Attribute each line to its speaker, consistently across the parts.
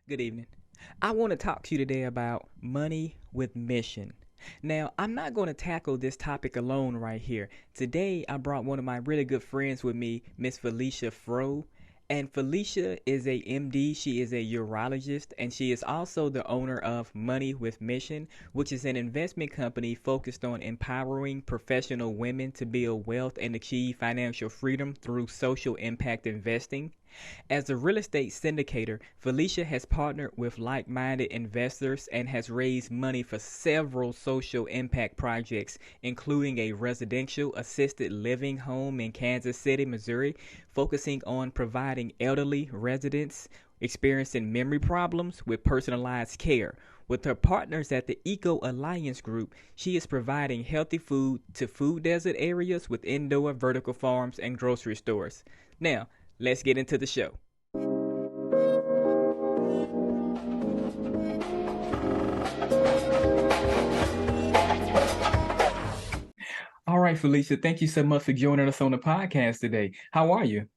Speaker 1: Good evening. I want to talk to you today about money with mission. Now, I'm not going to tackle this topic alone right here. Today, I brought one of my really good friends with me, Miss Felecia Froe. And Felecia is a MD, she is a urologist, and she is also the owner of Money with Mission, which is an investment company focused on empowering professional women to build wealth and achieve financial freedom through social impact investing. As a real estate syndicator, Felecia has partnered with like minded investors and has raised money for several social impact projects, including a residential assisted living home in Kansas City, Missouri, focusing on providing elderly residents experiencing memory problems with personalized care. With her partners at the Eco Alliance Group, she is providing healthy food to food desert areas with indoor vertical farms and grocery stores. Now, let's get into the show. All right, Felecia, thank you so much for joining us on the podcast today. How are you?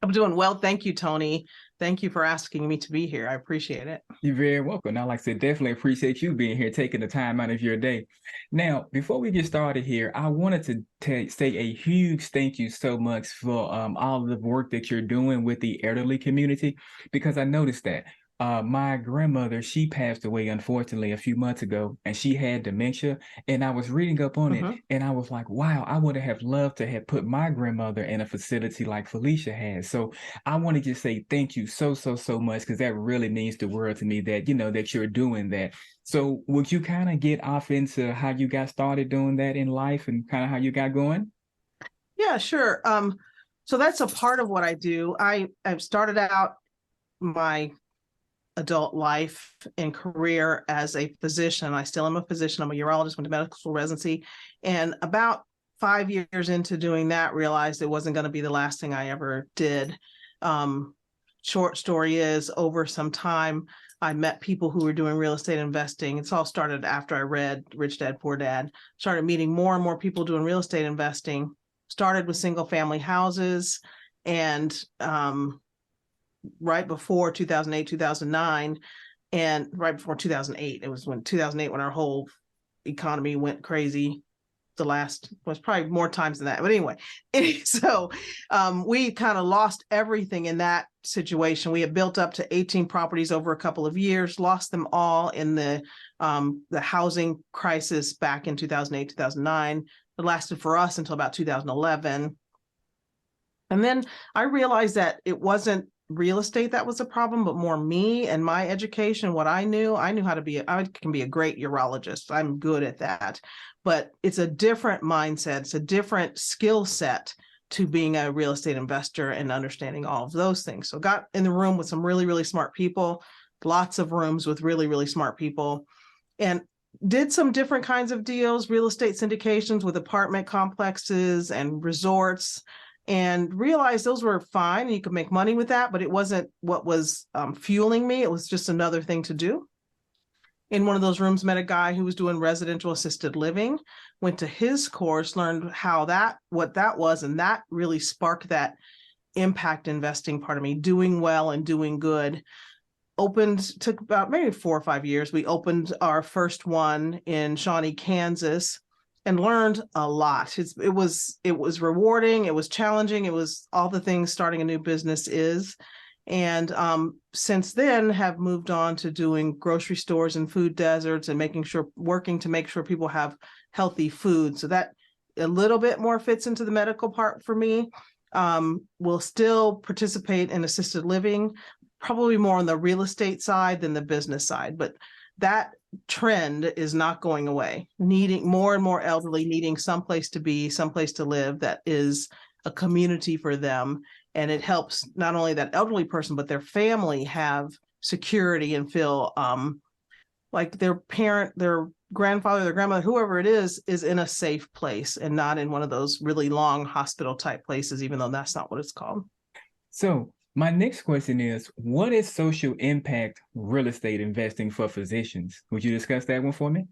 Speaker 2: I'm doing well. Thank you, Tony. Thank you for asking me to be here. I appreciate it.
Speaker 1: You're very welcome. Now, like I said, definitely appreciate you being here, taking the time out of your day. Now, before we get started here, I wanted to say a huge thank you so much for all of the work that you're doing with the elderly community, because I noticed that my grandmother, she passed away, unfortunately, a few months ago, and she had dementia. And I was reading up on it, and I was like, wow, I would have loved to have put my grandmother in a facility like Felecia has. So I want to just say thank you so much, because that really means the world to me that, that you're doing that. So would you kind of get off into how you got started doing that in life and kind of how you got going?
Speaker 2: Yeah, sure. So that's a part of what I do. I've started out my adult life and career as a physician. I still am a physician. I'm a urologist, went to medical school residency. And about 5 years into doing that, realized it wasn't going to be the last thing I ever did. Short story is, over some time, I met people who were doing real estate investing. It's all started after I read Rich Dad, Poor Dad. Started meeting more and more people doing real estate investing. Started with single family houses, and right before 2008, 2009, and right before 2008, it was when 2008 when our whole economy went crazy. The last was probably more times than that, but anyway, so we kind of lost everything in that situation. We had built up to 18 properties over a couple of years, lost them all in the housing crisis back in 2008, 2009. It lasted for us until about 2011, and then I realized that it wasn't real estate that was a problem, but more me and my education. What I knew how to be. I can be a great urologist. I'm good at that. But it's a different mindset. It's a different skill set to being a real estate investor and understanding all of those things. So got in the room with some really, really smart people, lots of rooms with really, really smart people, and did some different kinds of deals, real estate syndications with apartment complexes and resorts, and realized those were fine. And you could make money with that, but it wasn't what was fueling me. It was just another thing to do. In one of those rooms, met a guy who was doing residential assisted living, went to his course, learned what that was, and that really sparked that impact investing part of me, doing well and doing good. Took about maybe 4 or 5 years. We opened our first one in Shawnee, Kansas, and learned a lot. It was rewarding. It was challenging. It was all the things starting a new business is. And since then have moved on to doing grocery stores and food deserts and working to make sure people have healthy food. So that a little bit more fits into the medical part for me. Will still participate in assisted living, probably more on the real estate side than the business side, but that trend is not going away. Needing more and more elderly, needing someplace to be, someplace to live that is a community for them. And it helps not only that elderly person, but their family have security and feel like their parent, their grandfather, their grandmother, whoever it is in a safe place and not in one of those really long hospital type places, even though that's not what it's called.
Speaker 1: So my next question is, what is social impact real estate investing for physicians? Would you discuss that one for me?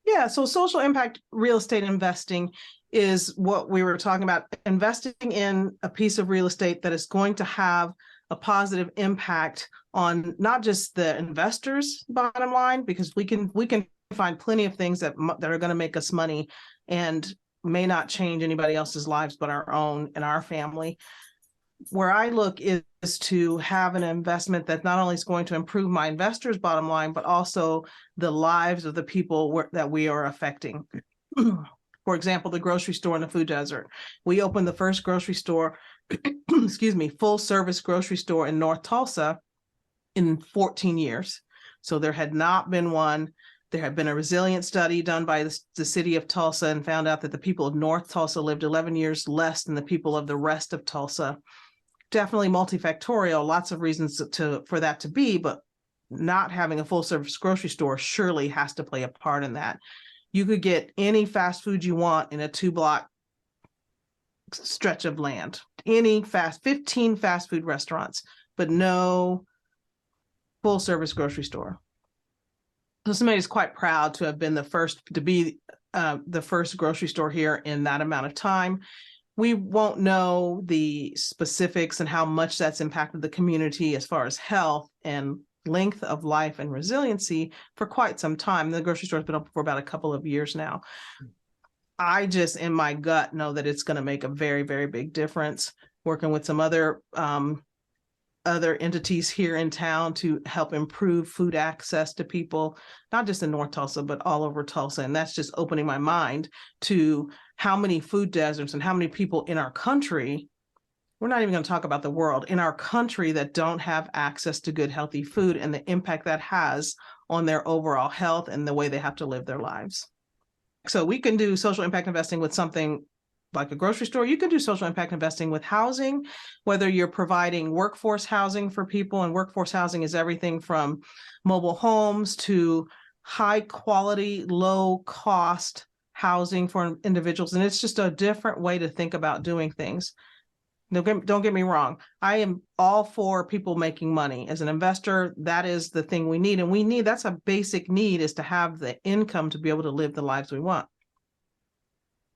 Speaker 2: Yeah, so social impact real estate investing is what we were talking about, investing in a piece of real estate that is going to have a positive impact on not just the investors' bottom line, because we can find plenty of things that are going to make us money and may not change anybody else's lives but our own and our family. Where I look is to have an investment that not only is going to improve my investors' bottom line, but also the lives of the people that we are affecting. For example, the grocery store in the food desert. We opened the first grocery store, full service grocery store in North Tulsa in 14 years. So there had not been one. There had been a resilience study done by the city of Tulsa and found out that the people of North Tulsa lived 11 years less than the people of the rest of Tulsa. Definitely multifactorial, lots of reasons for that to be, but not having a full service grocery store surely has to play a part in that. You could get any fast food you want in a 2-block stretch of land, 15 fast food restaurants, but no full service grocery store. So somebody is quite proud to have been the first to be the first grocery store here in that amount of time. We won't know the specifics and how much that's impacted the community as far as health and length of life and resiliency for quite some time. The grocery store has been open for about a couple of years now. I just, in my gut, know that it's going to make a very, very big difference, working with some other entities here in town to help improve food access to people, not just in North Tulsa, but all over Tulsa. And that's just opening my mind to how many food deserts and how many people in our country, we're not even going to talk about the world, in our country that don't have access to good, healthy food and the impact that has on their overall health and the way they have to live their lives. So we can do social impact investing with something like a grocery store. You can do social impact investing with housing, whether you're providing workforce housing for people, and workforce housing is everything from mobile homes to high quality, low cost housing for individuals. And it's just a different way to think about doing things. Don't get me wrong. I am all for people making money. As an investor, that is the thing we need. And that's a basic need, is to have the income to be able to live the lives we want.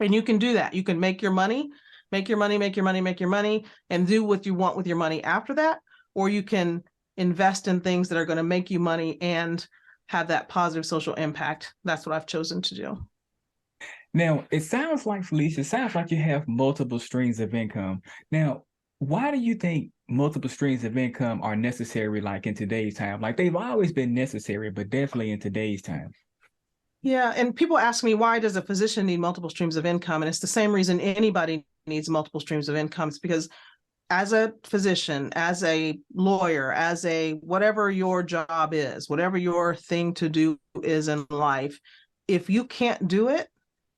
Speaker 2: And you can do that. You can make your money, and do what you want with your money after that. Or you can invest in things that are going to make you money and have that positive social impact. That's what I've chosen to do.
Speaker 1: Now, it sounds like, Felecia, you have multiple streams of income. Now, why do you think multiple streams of income are necessary, like in today's time? Like, they've always been necessary, but definitely in today's time.
Speaker 2: Yeah, and people ask me, why does a physician need multiple streams of income? And it's the same reason anybody needs multiple streams of income. It's because as a physician, as a lawyer, as a whatever your job is, whatever your thing to do is in life, if you can't do it,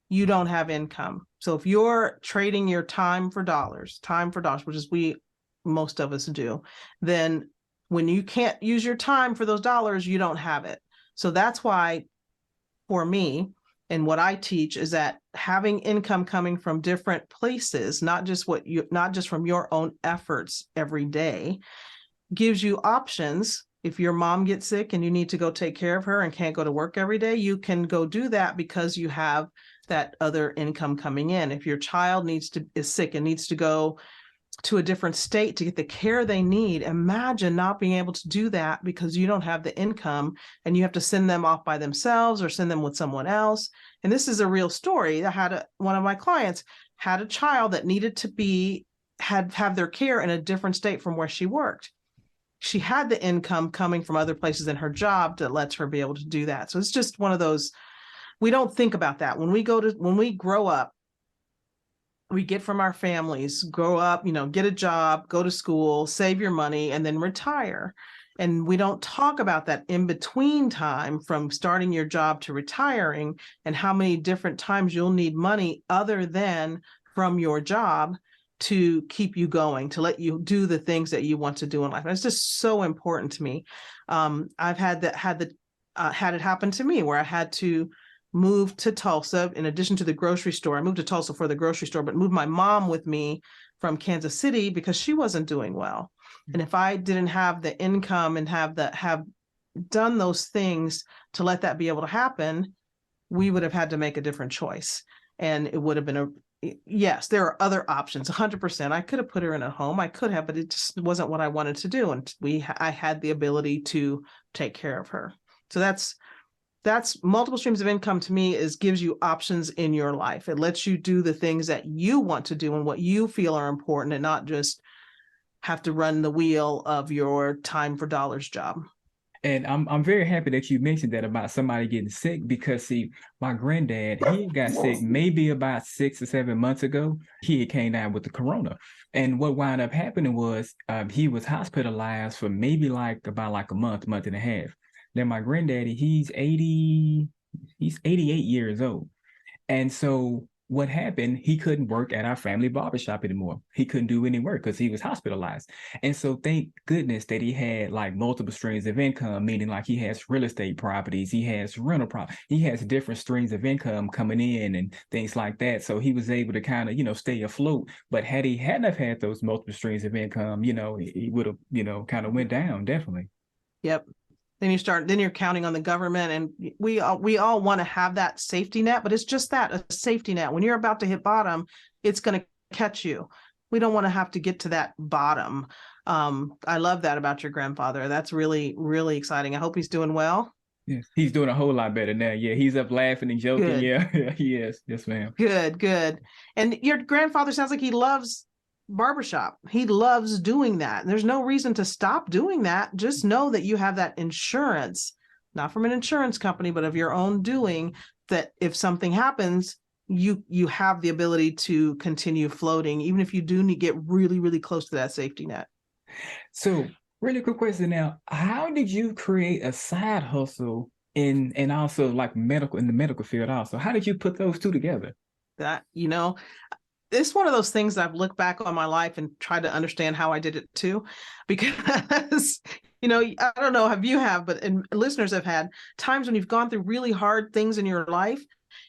Speaker 2: you don't have income. So if you're trading your time for dollars, which is most of us do, then when you can't use your time for those dollars, you don't have it. So that's why, for me, and what I teach is that having income coming from different places, not just from your own efforts every day, gives you options. If your mom gets sick and you need to go take care of her and can't go to work every day, you can go do that because you have that other income coming in. If your child is sick and needs to go to a different state to get the care they need, imagine not being able to do that because you don't have the income and you have to send them off by themselves or send them with someone else. And this is a real story. One of my clients had a child that needed to have their care in a different state from where she worked. She had the income coming from other places in her job that lets her be able to do that. So it's just one of those, we don't think about that. When we grow up, we get from our families, grow up, get a job, go to school, save your money, and then retire. And we don't talk about that in between time from starting your job to retiring and how many different times you'll need money other than from your job to keep you going, to let you do the things that you want to do in life. And it's just so important to me. I've had it happen to me where I had to move to Tulsa. In addition to the grocery store, I moved to Tulsa for the grocery store, but moved my mom with me from Kansas City because she wasn't doing well. And if I didn't have the income and have done those things to let that be able to happen, we would have had to make a different choice. And it would have been yes, there are other options. 100%. I could have put her in a home. I could have, but it just wasn't what I wanted to do. And I had the ability to take care of her. So that's multiple streams of income to me gives you options in your life. It lets you do the things that you want to do and what you feel are important, and not just have to run the wheel of your time for dollars job.
Speaker 1: And I'm very happy that you mentioned that about somebody getting sick, because see, my granddad, he got sick maybe about 6 or 7 months ago. He came down with the corona. And what wound up happening was he was hospitalized for maybe about a month and a half. Then my granddaddy, he's 88 years old. And so what happened, he couldn't work at our family barbershop anymore. He couldn't do any work because he was hospitalized. And so thank goodness that he had like multiple streams of income, meaning like he has real estate properties, he has rental property, he has different streams of income coming in and things like that. So he was able to kind of, stay afloat. But had he hadn't have had those multiple streams of income, he would have, kind of went down, definitely.
Speaker 2: Yep. Then you're counting on the government, and we all want to have that safety net, but it's just that, a safety net. When you're about to hit bottom, it's going to catch you. We don't want to have to get to that bottom. I love that about your grandfather. That's really, really exciting. I hope he's doing well.
Speaker 1: Yes, he's doing a whole lot better now. Yeah, he's up laughing and joking. Good. Yeah, he is. Yes, ma'am.
Speaker 2: Good. And your grandfather sounds like he loves barbershop. He loves doing that. There's no reason to stop doing that. Just know that you have that insurance, not from an insurance company, but of your own doing, that if something happens, you have the ability to continue floating, even if you do need to get really, really close to that safety net.
Speaker 1: So really quick question now, how did you create a side hustle and also like in the medical field also? How did you put those two together?
Speaker 2: That, it's one of those things that I've looked back on my life and tried to understand how I did it too, because, I don't know if you have, but listeners have had times when you've gone through really hard things in your life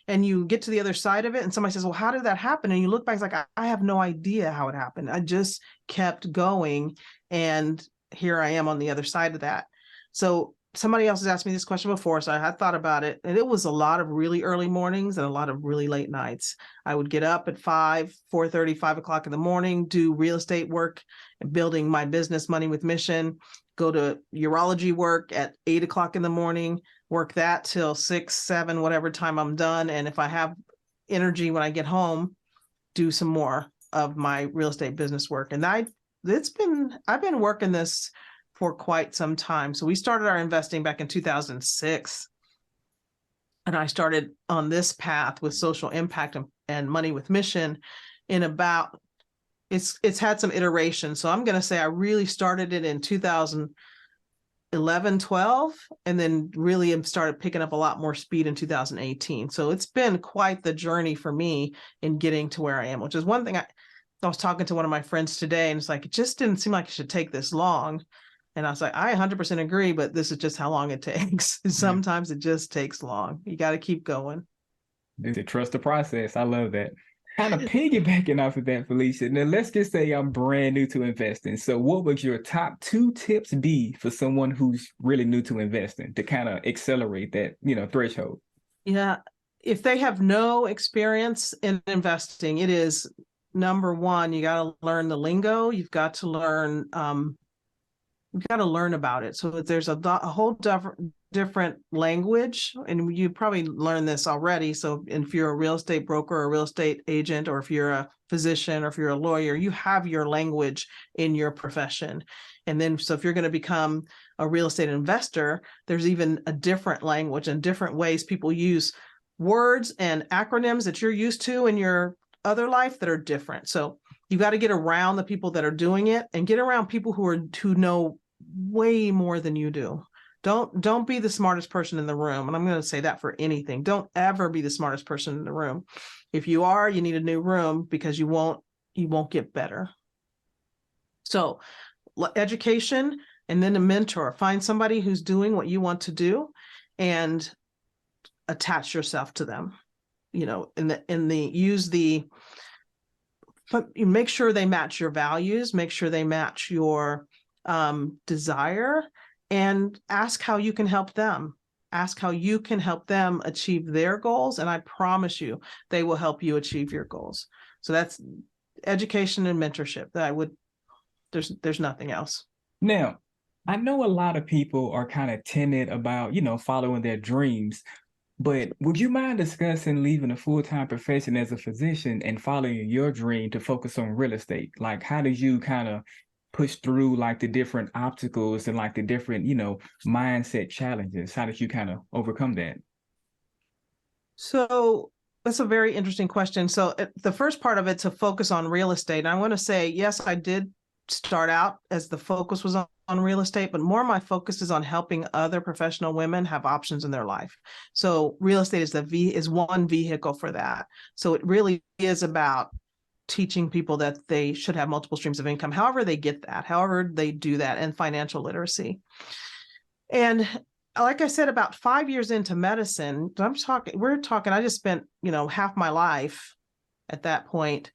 Speaker 2: and you get to the other side of it and somebody says, well, how did that happen? And you look back, it's like, I have no idea how it happened. I just kept going. And here I am on the other side of that. So somebody else has asked me this question before, so I had thought about it, and it was a lot of really early mornings and a lot of really late nights. I would get up at 4:30, 5 o'clock in the morning, do real estate work, building my business, Money with Mission, go to urology work at 8 o'clock in the morning, work that till 6, 7, whatever time I'm done. And if I have energy when I get home, do some more of my real estate business work. And I've been working this for quite some time. So we started our investing back in 2006. And I started on this path with social impact and Money with Mission it's had some iteration. So I'm going to say I really started it in 2011, 12, and then really started picking up a lot more speed in 2018. So it's been quite the journey for me in getting to where I am, which is one thing I was talking to one of my friends today, and it's like, it just didn't seem like it should take this long. And I was like, I 100% agree, but this is just how long it takes. Sometimes it just takes long. You got to keep going.
Speaker 1: To trust the process. I love that. Kind of piggybacking off of that, Felecia. Now, let's just say I'm brand new to investing. So what would your top 2 tips be for someone who's really new to investing to kind of accelerate that, threshold?
Speaker 2: Yeah. If they have no experience in investing, it is number one, you got to learn the lingo. You've got to learn about it. So there's a whole different language, and you probably learned this already. So if you're a real estate broker or a real estate agent, or if you're a physician or if you're a lawyer, you have your language in your profession. And then, so if you're going to become a real estate investor, there's even a different language and different ways people use words and acronyms that you're used to in your other life that are different. So you got to get around the people that are doing it, and get around people who know way more than you do. Don't be the smartest person in the room. And I'm going to say that for anything. Don't ever be the smartest person in the room. If you are, you need a new room, because you won't get better. So education, and then a mentor. Find somebody who's doing what you want to do and attach yourself to them. But you make sure they match your values, make sure they match your desire, and ask how you can help them. Ask how you can help them achieve their goals, and I promise you, they will help you achieve your goals. So that's education and mentorship. That I would, there's nothing else.
Speaker 1: Now, I know a lot of people are kind of timid about, following their dreams, but would you mind discussing leaving a full-time profession as a physician and following your dream to focus on real estate? Like, how did you kind of push through like the different obstacles and like the different, mindset challenges? How did you kind of overcome that?
Speaker 2: So that's a very interesting question. So the first part of it, to focus on real estate. And I want to say, yes, I did start out as the focus was on real estate, but more my focus is on helping other professional women have options in their life. So real estate is one vehicle for that. So it really is about teaching people that they should have multiple streams of income, however they get that, however they do that, and financial literacy. And like I said, about 5 years into medicine, I just spent, half my life at that point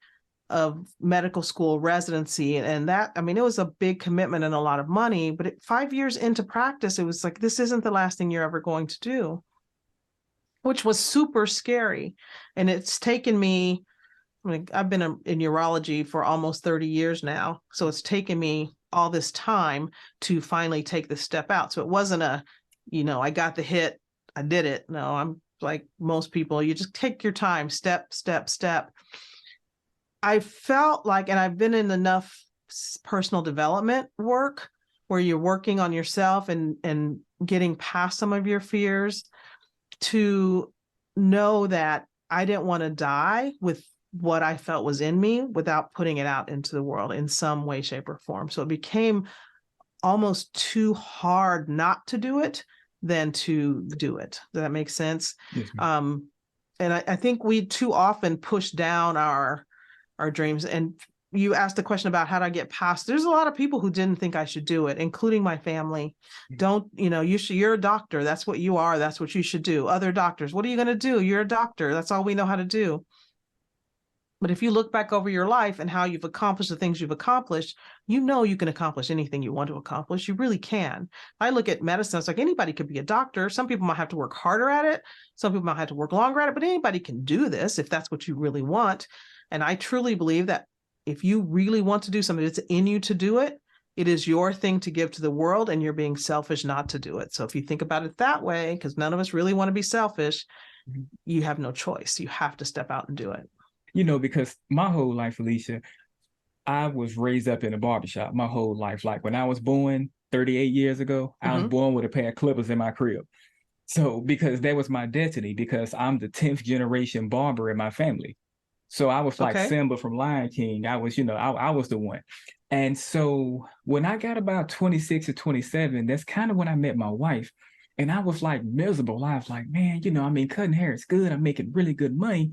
Speaker 2: of medical school residency. And that, I mean, it was a big commitment and a lot of money, but 5 years into practice, it was like, this isn't the last thing you're ever going to do, which was super scary. And it's taken me, I've been in urology for almost 30 years now. So it's taken me all this time to finally take the step out. So it wasn't I got the hit, I did it. No, I'm like most people, you just take your time, step, step, step. I felt like, and I've been in enough personal development work where you're working on yourself and getting past some of your fears, to know that I didn't want to die with what I felt was in me without putting it out into the world in some way, shape, or form. So it became almost too hard not to do it than to do it. Does that make sense?
Speaker 1: Yes,
Speaker 2: And I think we too often push down our dreams. And you asked the question about how do I get past. There's a lot of people who didn't think I should do it, including my family. Don't, you're a doctor. That's what you are. That's what you should do. Other doctors, what are you going to do? You're a doctor. That's all we know how to do. But if you look back over your life and how you've accomplished the things you've accomplished, you can accomplish anything you want to accomplish. You really can. I look at medicine, it's like anybody could be a doctor. Some people might have to work harder at it. Some people might have to work longer at it, but anybody can do this if that's what you really want. And I truly believe that if you really want to do something, it's in you to do it. It is your thing to give to the world, and you're being selfish not to do it. So if you think about it that way, because none of us really want to be selfish, you have no choice. You have to step out and do it.
Speaker 1: Because my whole life, Felecia, I was raised up in a barbershop my whole life. Like when I was born 38 years ago, I was born with a pair of clippers in my crib. So because that was my destiny, because I'm the 10th generation barber in my family. So I was like Simba from Lion King. I was, I was the one. And so when I got about 26 or 27, that's kind of when I met my wife. And I was like miserable. I was like, man, cutting hair is good. I'm making really good money,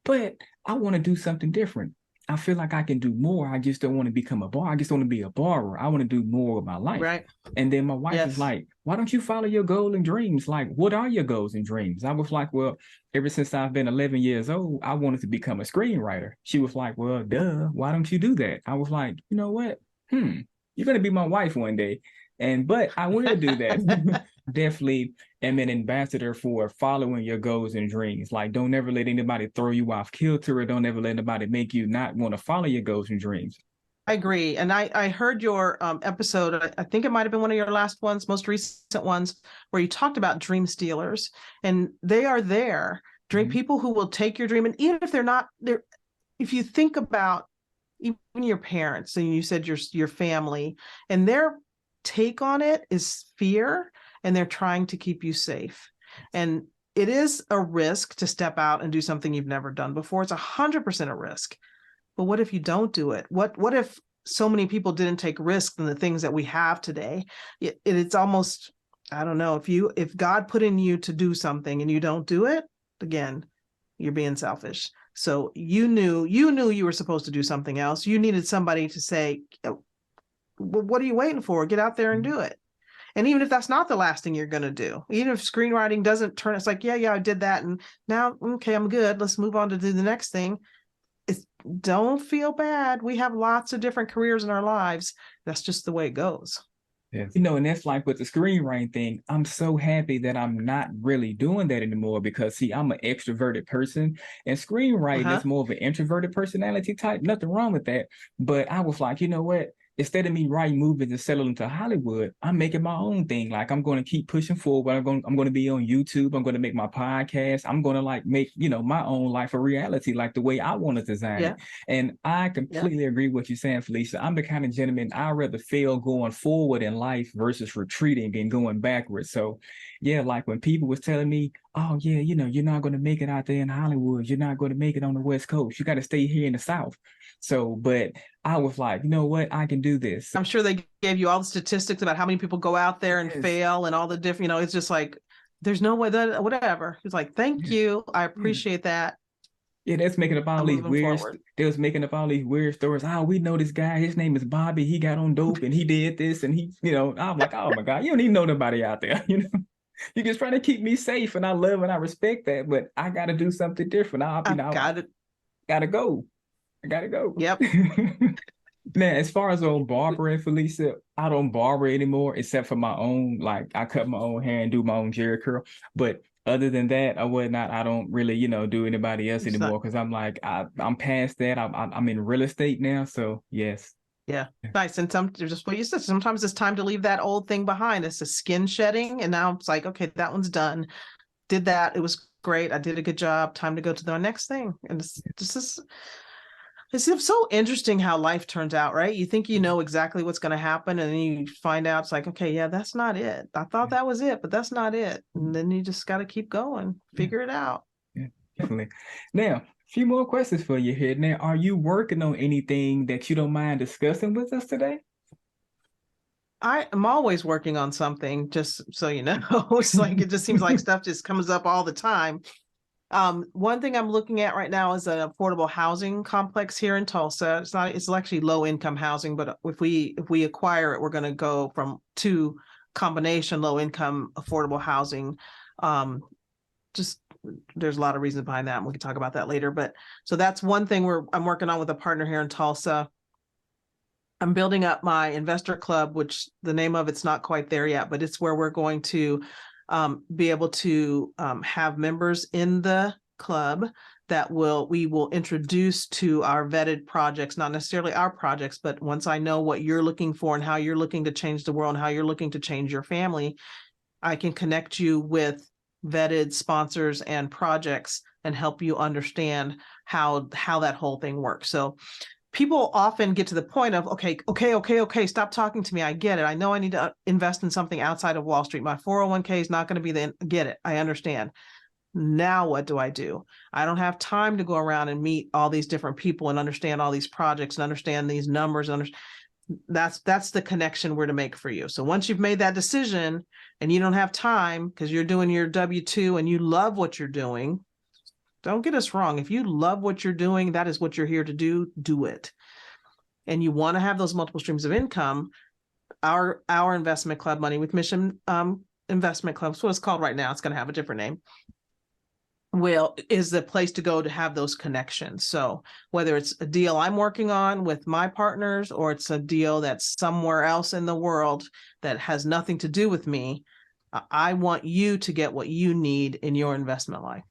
Speaker 1: but I want to do something different. I feel like I can do more. I just don't want to become a barber. I just want to be a barber. I want to do more with my life.
Speaker 2: Right.
Speaker 1: And then my wife is like, why don't you follow your goals and dreams? Like, what are your goals and dreams? I was like, well, ever since I've been 11 years old, I wanted to become a screenwriter. She was like, well, duh, why don't you do that? I was like, you know what? You're going to be my wife one day. But I will do that. Definitely am an ambassador for following your goals and dreams. Like, don't ever let anybody throw you off kilter, or don't ever let anybody make you not want to follow your goals and dreams.
Speaker 2: I agree. And I heard your episode. I think it might have been one of your last ones, most recent ones, where you talked about dream stealers. And they are there. People who will take your dream. And even if they're not there, if you think about even your parents, and you said your family, and their take on it is fear, and they're trying to keep you safe. And it is a risk to step out and do something you've never done before. It's 100% a risk. But what if you don't do it? What if so many people didn't take risks in the things that we have today? It's almost, I don't know, if God put in you to do something and you don't do it, again, you're being selfish. So you knew you were supposed to do something else. You needed somebody to say, well, what are you waiting for? Get out there and do it. And even if that's not the last thing you're going to do, even if screenwriting doesn't turn, it's like, yeah, I did that. And now, okay, I'm good. Let's move on to do the next thing. Don't feel bad. We have lots of different careers in our lives. That's just the way it goes.
Speaker 1: Yes. And that's like with the screenwriting thing. I'm so happy that I'm not really doing that anymore because, see, I'm an extroverted person and screenwriting
Speaker 2: Uh-huh.
Speaker 1: is more of an introverted personality type. Nothing wrong with that. But I was like, you know what? Instead of me writing movies and settling to Hollywood, I'm making my own thing. Like I'm going to keep pushing forward. I'm going to be on YouTube. I'm going to make my podcast. I'm going to like make, my own life a reality, like the way I want to design
Speaker 2: Yeah.
Speaker 1: it. And I
Speaker 2: Yeah.
Speaker 1: completely agree with what you're saying, Felecia. I'm the kind of gentleman I'd rather fail going forward in life versus retreating and going backwards. So yeah, like when people was telling me, oh yeah, you're not going to make it out there in Hollywood. You're not going to make it on the West Coast. You got to stay here in the South. So, but I was like, you know what? I can do this.
Speaker 2: I'm sure they gave you all the statistics about how many people go out there and
Speaker 1: Yes.
Speaker 2: fail and all the different, it's just like, there's no way that whatever. It's like, thank you. I appreciate that.
Speaker 1: Yeah, that's making up all
Speaker 2: I'm
Speaker 1: these
Speaker 2: moving
Speaker 1: weird.
Speaker 2: forward.
Speaker 1: They was making up all these weird stories. Oh, we know this guy. His name is Bobby. He got on dope and he did this and he, I'm like, oh my God, you don't even know nobody out there. You just trying to keep me safe, and I love and I respect that. But I got to do something different.
Speaker 2: Got it.
Speaker 1: Gotta go. I gotta go.
Speaker 2: Yep.
Speaker 1: Now, as far as on barbering, Felecia, I don't barber anymore except for my own. Like I cut my own hair and do my own jerry curl. But other than that, or whatnot, I don't really, do anybody else anymore because I'm like I'm past that. I'm in real estate now, so yes.
Speaker 2: Yeah, nice. And just what you said, sometimes it's time to leave that old thing behind. It's a skin shedding, and now it's like, okay, that one's done. Did that? It was great. I did a good job. Time to go to the next thing. And it's so interesting how life turns out, right? You think you know exactly what's going to happen, and then you find out it's like, okay, yeah, that's not it. I thought that was it, but that's not it. And then you just got to keep going, figure it out.
Speaker 1: Yeah, definitely. Now, a few more questions for you here. Now, are you working on anything that you don't mind discussing with us today?
Speaker 2: I am always working on something, just so you know. It's like, it just seems like stuff just comes up all the time. One thing I'm looking at right now is an affordable housing complex here in Tulsa. It's actually low income housing, but if we acquire it, we're going to go to combination low income affordable housing. Just there's a lot of reasons behind that, and we can talk about that later. But so that's one thing I'm working on with a partner here in Tulsa. I'm building up my investor club, which the name of it's not quite there yet, but it's where we're going to be able to have members in the club that we will introduce to our vetted projects, not necessarily our projects, but once I know what you're looking for and how you're looking to change the world and how you're looking to change your family, I can connect you with vetted sponsors and projects and help you understand how that whole thing works. So people often get to the point of, okay, stop talking to me. I get it. I know I need to invest in something outside of Wall Street. My 401k is not going to be get it. I understand. Now what do? I don't have time to go around and meet all these different people and understand all these projects and understand these numbers. That's the connection we're to make for you. So once you've made that decision and you don't have time because you're doing your W-2 and you love what you're doing, don't get us wrong. If you love what you're doing, that is what you're here to do it. And you want to have those multiple streams of income. Our investment club, Money with Mission Investment Club, so it's called right now. It's going to have a different name. Is the place to go to have those connections. So whether it's a deal I'm working on with my partners or it's a deal that's somewhere else in the world that has nothing to do with me, I want you to get what you need in your investment life.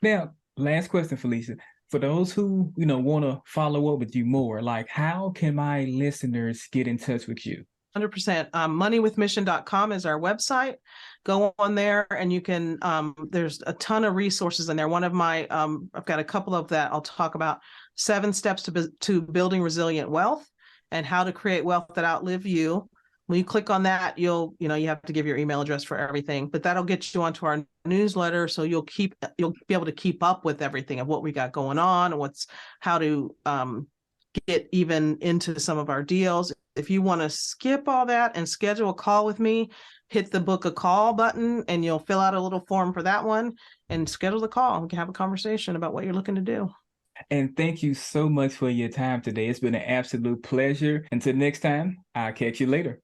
Speaker 1: Now, last question, Felecia. For those who, want to follow up with you more, like how can my listeners get in touch with you?
Speaker 2: 100%. Moneywithmission.com is our website. Go on there and you can, there's a ton of resources in there. One of my, I've got a couple of that I'll talk about 7 steps to building resilient wealth and how to create wealth that outlive you. When you click on that, you have to give your email address for everything, but that'll get you onto our newsletter. So you'll be able to keep up with everything of what we got going on and how to get even into some of our deals. If you want to skip all that and schedule a call with me, hit the book a call button and you'll fill out a little form for that one and schedule the call. We can have a conversation about what you're looking to do.
Speaker 1: And thank you so much for your time today. It's been an absolute pleasure. Until next time, I'll catch you later.